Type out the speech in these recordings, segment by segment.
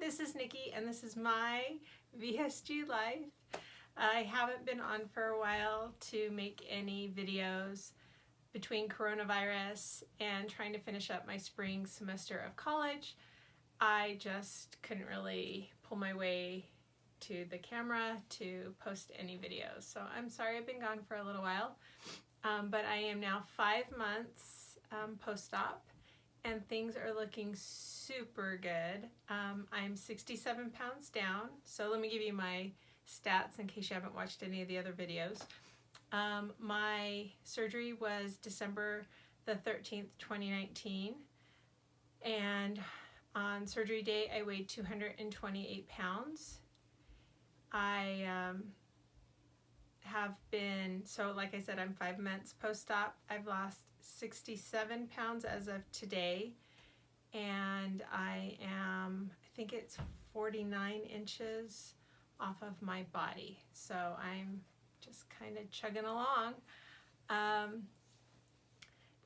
this is Nikki and this is my VSG life. I haven't been on for a while to make any videos between coronavirus and trying to finish up my spring semester of college. I just couldn't really pull my way to the camera to post any videos. So I'm sorry I've been gone for a little while, but I am now 5 months post-op and things are looking super good. I'm 67 pounds down. So let me give you my stats in case you haven't watched any of the other videos. My surgery was December the 13th, 2019. And on surgery day, I weighed 228 pounds. I have been, so like I said, I'm 5 months post-op. I've lost 67 pounds as of today, and I think it's 49 inches off of my body. So I'm just kind of chugging along.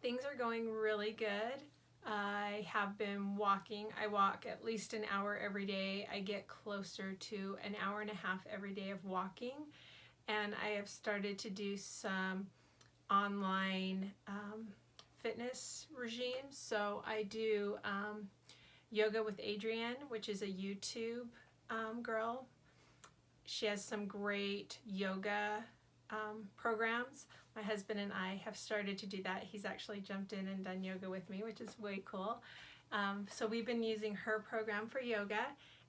Things are going really good. I have been walking. I walk at least an hour every day. I get closer to an hour and a half every day of walking. And I have started to do some online fitness regimes. So I do yoga with Adrienne, which is a YouTube girl. She has some great yoga programs. My husband and I have started to do that. He's actually jumped in and done yoga with me, which is way cool. So we've been using her program for yoga.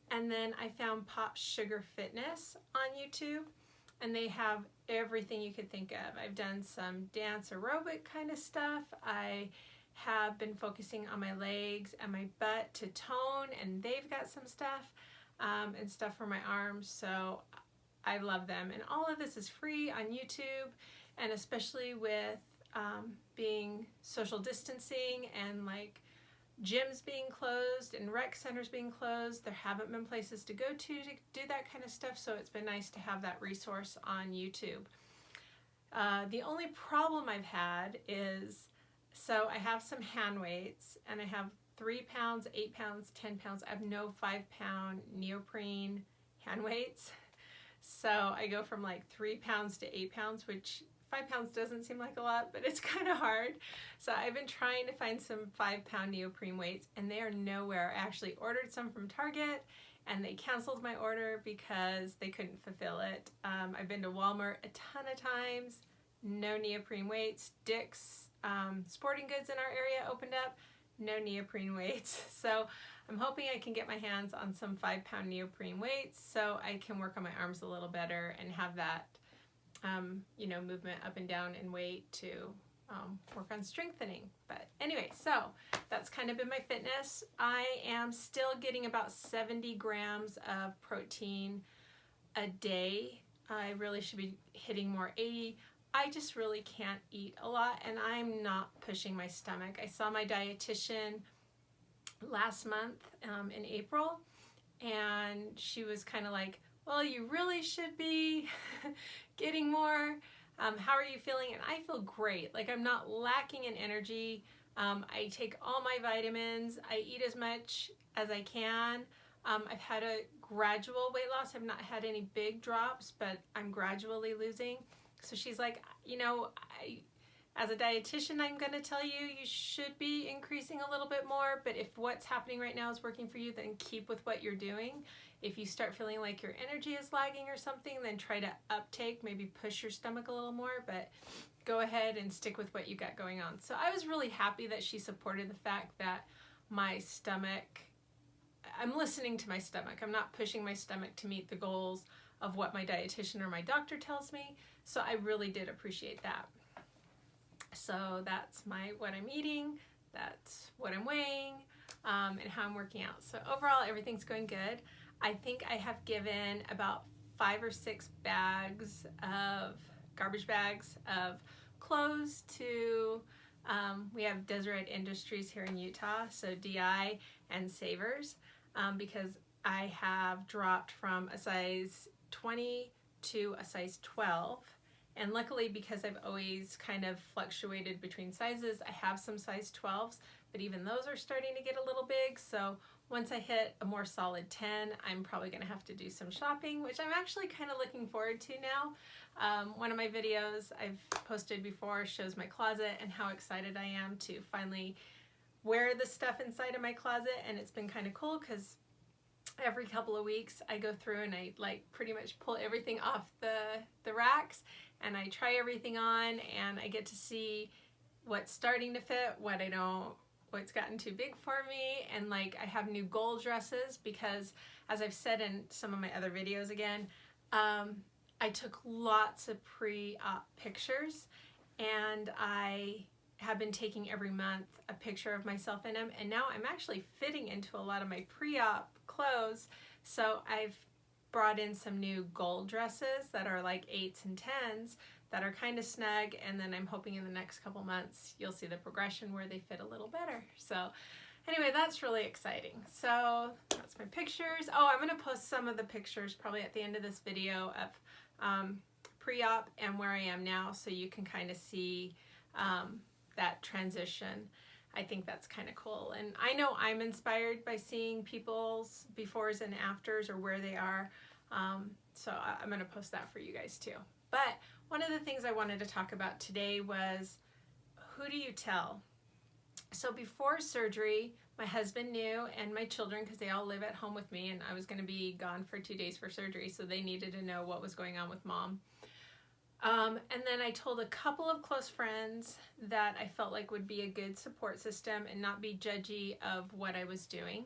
And then I found Pop Sugar Fitness on YouTube, and they have everything you could think of. I've done some dance aerobic kind of stuff. I have been focusing on my legs and my butt to tone, and they've got some stuff and stuff for my arms. So I love them. And all of this is free on YouTube, and especially with being social distancing and like gyms being closed and rec centers being closed, there haven't been places to go to do that kind of stuff, so it's been nice to have that resource on YouTube. The only problem I've had is, so I have some hand weights, and I have 3 pounds, 8 pounds, 10 pounds. I have no 5-pound neoprene hand weights. So I go from like 3 pounds to 8 pounds, which 5 pounds doesn't seem like a lot, but it's kind of hard. So I've been trying to find some 5-pound neoprene weights, and they are nowhere. I actually ordered some from Target, and they canceled my order because they couldn't fulfill it. I've been to Walmart a ton of times, no neoprene weights. Dick's Sporting Goods in our area opened up, no neoprene weights. So I'm hoping I can get my hands on some 5-pound neoprene weights so I can work on my arms a little better and have that movement up and down in weight to work on strengthening. But anyway, so that's kind of been my fitness. I am still getting about 70 grams of protein a day. I really should be hitting more 80. I just really can't eat a lot, and I'm not pushing my stomach. I saw my dietitian last month in April, and she was kind of like, well, you really should be getting more. How are you feeling? And I feel great. Like, I'm not lacking in energy. I take all my vitamins. I eat as much as I can. I've had a gradual weight loss. I've not had any big drops, but I'm gradually losing. So she's like, as a dietitian, I'm going to tell you, you should be increasing a little bit more, but if what's happening right now is working for you, then keep with what you're doing. If you start feeling like your energy is lagging or something, then try to uptake, maybe push your stomach a little more, but go ahead and stick with what you got going on. So I was really happy that she supported the fact that my stomach, I'm listening to my stomach. I'm not pushing my stomach to meet the goals of what my dietitian or my doctor tells me. So I really did appreciate that. So that's what I'm eating, that's what I'm weighing, and how I'm working out. So overall, everything's going good. I think I have given about 5 or 6 garbage bags of clothes to, we have Deseret Industries here in Utah, so DI and Savers, because I have dropped from a size 20 to a size 12. And luckily, because I've always kind of fluctuated between sizes, I have some size 12s, but even those are starting to get a little big. So once I hit a more solid 10, I'm probably going to have to do some shopping, which I'm actually kind of looking forward to now. One of my videos I've posted before shows my closet and how excited I am to finally wear the stuff inside of my closet, and it's been kind of cool because every couple of weeks I go through and I like pretty much pull everything off the racks and I try everything on, and I get to see what's starting to fit, what's gotten too big for me. And like, I have new goal dresses because, as I've said in some of my other videos again, I took lots of pre-op pictures, and I have been taking every month a picture of myself in them, and now I'm actually fitting into a lot of my pre-op clothes. So I've brought in some new gold dresses that are like 8s and 10s that are kind of snug, and then I'm hoping in the next couple months you'll see the progression where they fit a little better. So anyway, that's really exciting. So that's my pictures. Oh, I'm going to post some of the pictures probably at the end of this video of pre-op and where I am now, so you can kind of see that transition. I think that's kind of cool, and I know I'm inspired by seeing people's befores and afters or where they are, so I'm going to post that for you guys too. But one of the things I wanted to talk about today was, who do you tell? So before surgery, my husband knew, and my children, because they all live at home with me, and I was going to be gone for 2 days for surgery, so they needed to know what was going on with Mom. And then I told a couple of close friends that I felt like would be a good support system and not be judgy of what I was doing.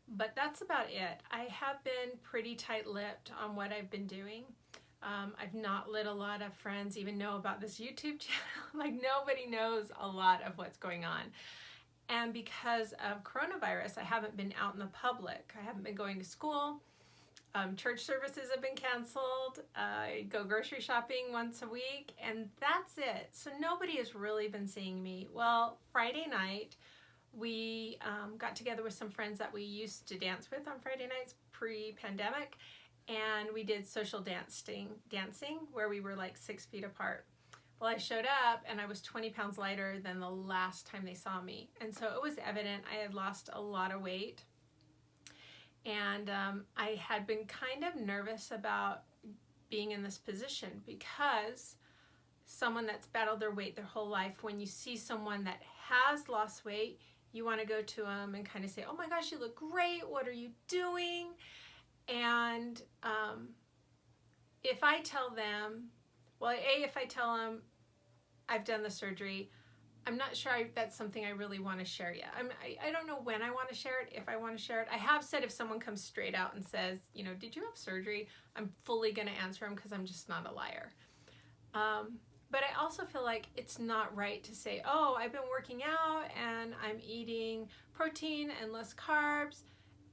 But that's about it. I have been pretty tight-lipped on what I've been doing. I've not let a lot of friends even know about this YouTube channel. Like, nobody knows a lot of what's going on. And because of coronavirus, I haven't been out in the public. I haven't been going to school. Church services have been canceled. I go grocery shopping once a week, and that's it. So nobody has really been seeing me. Well, Friday night, we got together with some friends that we used to dance with on Friday nights pre-pandemic, and we did social dancing where we were like 6 feet apart. Well, I showed up and I was 20 pounds lighter than the last time they saw me. And so it was evident I had lost a lot of weight. And I had been kind of nervous about being in this position, because someone that's battled their weight their whole life, when you see someone that has lost weight, you want to go to them and kind of say, oh my gosh, you look great. What are you doing? And if I tell them, well, if I tell them I've done the surgery, I'm not sure that's something I really want to share yet. I don't know when I want to share it, if I want to share it. I have said if someone comes straight out and says, you know, did you have surgery? I'm fully going to answer them, because I'm just not a liar. But I also feel like it's not right to say, oh, I've been working out and I'm eating protein and less carbs,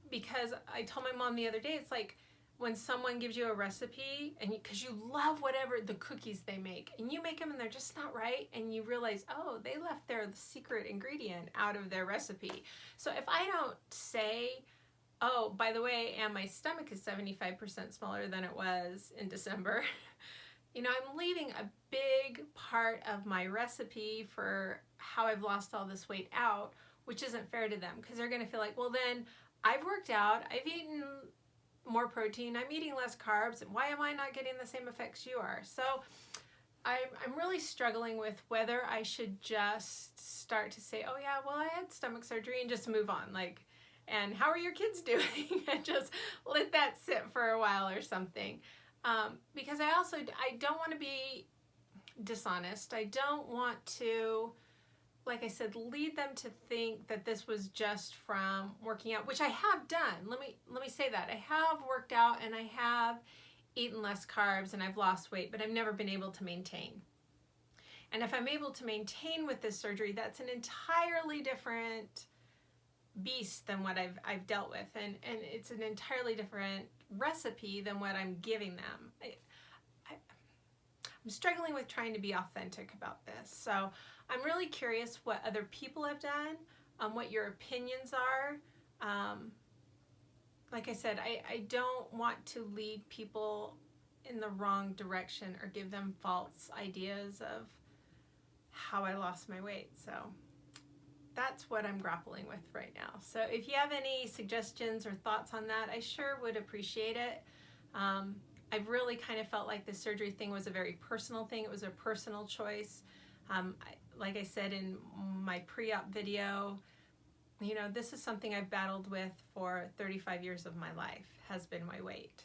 because I told my mom the other day, it's like, when someone gives you a recipe, and because you love whatever the cookies they make, and you make them and they're just not right, and you realize, oh, they left their secret ingredient out of their recipe. So if I don't say, oh, by the way, and my stomach is 75% smaller than it was in December, you know, I'm leaving a big part of my recipe for how I've lost all this weight out, which isn't fair to them, because they're going to feel like, well, then I've worked out, I've eaten more protein, I'm eating less carbs, and why am I not getting the same effects you are? So I'm really struggling with whether I should just start to say, oh yeah, well, I had stomach surgery, and just move on, like, and how are your kids doing? And just let that sit for a while or something. Because I don't want to be dishonest. I don't want to, like I said, lead them to think that this was just from working out, which I have done. Let me say that. I have worked out and I have eaten less carbs and I've lost weight, but I've never been able to maintain. And if I'm able to maintain with this surgery, that's an entirely different beast than what I've dealt with, and it's an entirely different recipe than what I'm giving them. I'm struggling with trying to be authentic about this. So I'm really curious what other people have done, what your opinions are. Like I said, I don't want to lead people in the wrong direction or give them false ideas of how I lost my weight. So that's what I'm grappling with right now. So if you have any suggestions or thoughts on that, I sure would appreciate it. I've really kind of felt like the surgery thing was a very personal thing. It was a personal choice. Like I said in my pre-op video, you know, this is something I've battled with for 35 years of my life, has been my weight.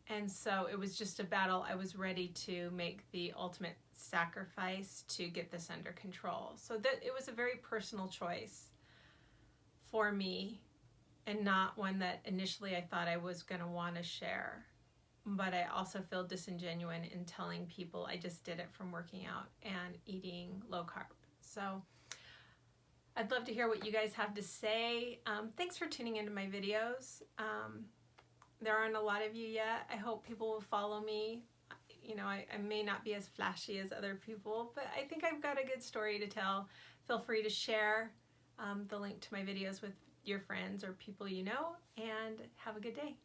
And so it was just a battle. I was ready to make the ultimate sacrifice to get this under control. So that it was a very personal choice for me, and not one that initially I thought I was going to want to share. But I also feel disingenuous in telling people I just did it from working out and eating low carb. So I'd love to hear what you guys have to say. Thanks for tuning into my videos. There aren't a lot of you yet. I hope people will follow me. You know, I may not be as flashy as other people, but I think I've got a good story to tell. Feel free to share the link to my videos with your friends or people you know, and have a good day.